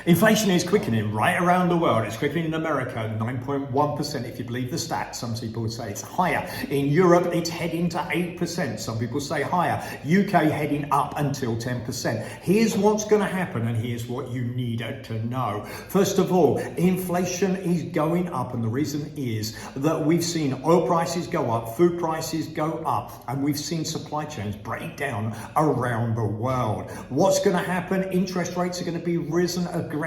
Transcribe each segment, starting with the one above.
Inflation is quickening right around the world. It's quickening in America, 9.1% if you believe the stats. Some people would say it's higher. In Europe, it's heading to 8%. Some people say higher. UK heading up until 10%. Here's what's going to happen, and here's what you need to know. First of all, inflation is going up, and the reason is that we've seen oil prices go up, food prices go up, and we've seen supply chains break down around the world. What's going to happen? Interest rates are going to be risen aggressively.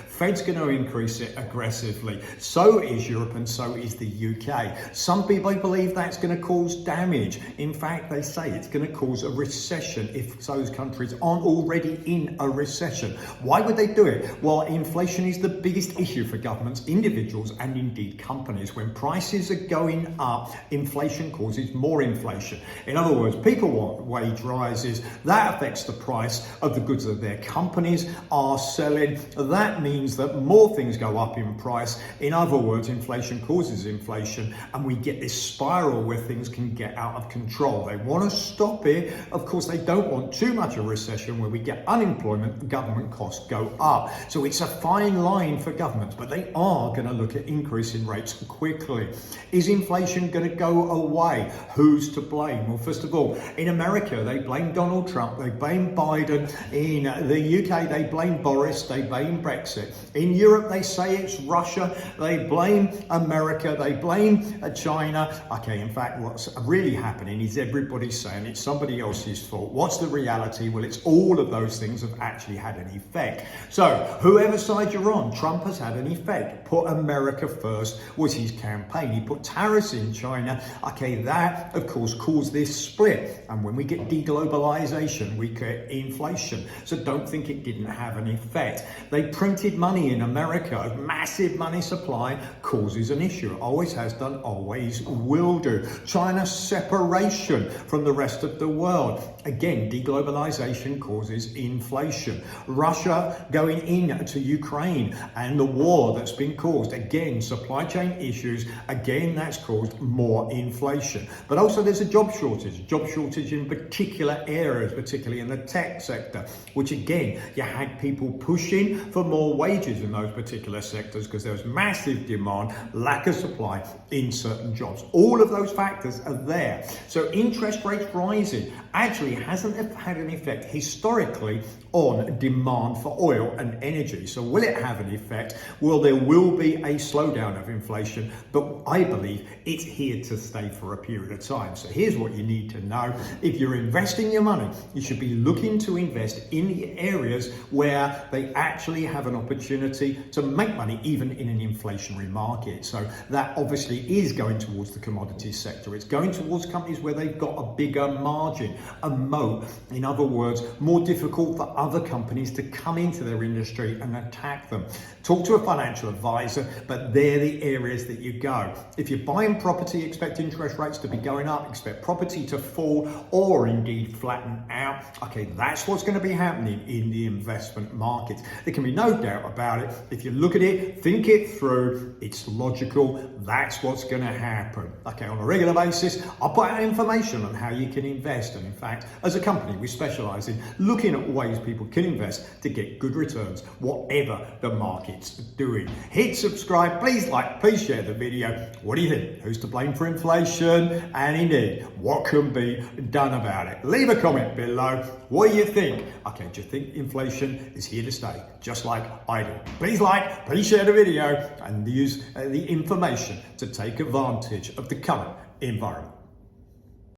Fed's going to increase it aggressively. So is Europe, and so is the UK. Some people believe that's going to cause damage. In fact, they say it's going to cause a recession if those countries aren't already in a recession. Why would they do it? Well, inflation is the biggest issue for governments, individuals, and indeed companies. When prices are going up, inflation causes more inflation. In other words, people want wage rises. That affects the price of the goods that their companies are selling. That means that more things go up in price. In other words, inflation causes inflation, and we get this spiral where things can get out of control. They want to stop it. Of course, they don't want too much of a recession where we get unemployment, government costs go up. So it's a fine line for governments, but they are going to look at increasing rates quickly. Is inflation going to go away? Who's to blame? Well, first of all, in America, they blame Donald Trump, they blame Biden. In the UK, they blame Boris, they blame Brexit. In Europe, they say it's Russia, they blame America, they blame China. Okay, in fact, what's really happening is everybody's saying it's somebody else's fault. What's the reality? Well, it's all of those things have actually had an effect. So whoever side you're on, Trump has had an effect. Put America first was his campaign. He put tariffs in China. Okay, that of course caused this split. And when we get deglobalization, we get inflation. So don't think it didn't have an effect. They printed money in America. Massive money supply causes an issue. Always has done, always will do. China's separation from the rest of the world. Again, deglobalization causes inflation. Russia going into Ukraine and the war that's been caused. Again, supply chain issues. Again, that's caused more inflation. But also there's a job shortage in particular areas, particularly in the tech sector, which again, you had people pushing for more wages in those particular sectors because there was massive demand, lack of supply in certain jobs. All of those factors are there. So interest rates rising actually hasn't had an effect historically on demand for oil and energy. So will it have an effect? Well, there will be a slowdown of inflation, but I believe it's here to stay for a period of time. So here's what you need to know. If you're investing your money, you should be looking to invest in the areas where they actually have an opportunity to make money even in an inflationary market. So that obviously is going towards the commodities sector. It's going towards companies where they've got a bigger margin, a moat. In other words, more difficult for other companies to come into their industry and attack them. Talk to a financial advisor, but they're the areas that you go. If you're buying property, expect interest rates to be going up, expect property to fall or indeed flatten out. Okay, that's what's going to be happening in the investment markets. There can be no doubt about it. If you look at it, think it through, it's logical. That's what's going to happen. Okay, on a regular basis, I'll put out information on how you can invest. And in fact, as a company, we specialize in looking at ways people can invest to get good returns, whatever the market's doing. Hit subscribe, please like, please share the video. What do you think? Who's to blame for inflation? And indeed, what can be done about it? Leave a comment below. What do you think? Okay, do you think inflation is here to stay? Just like I do. Please like, please share the video and use the information to take advantage of the current environment.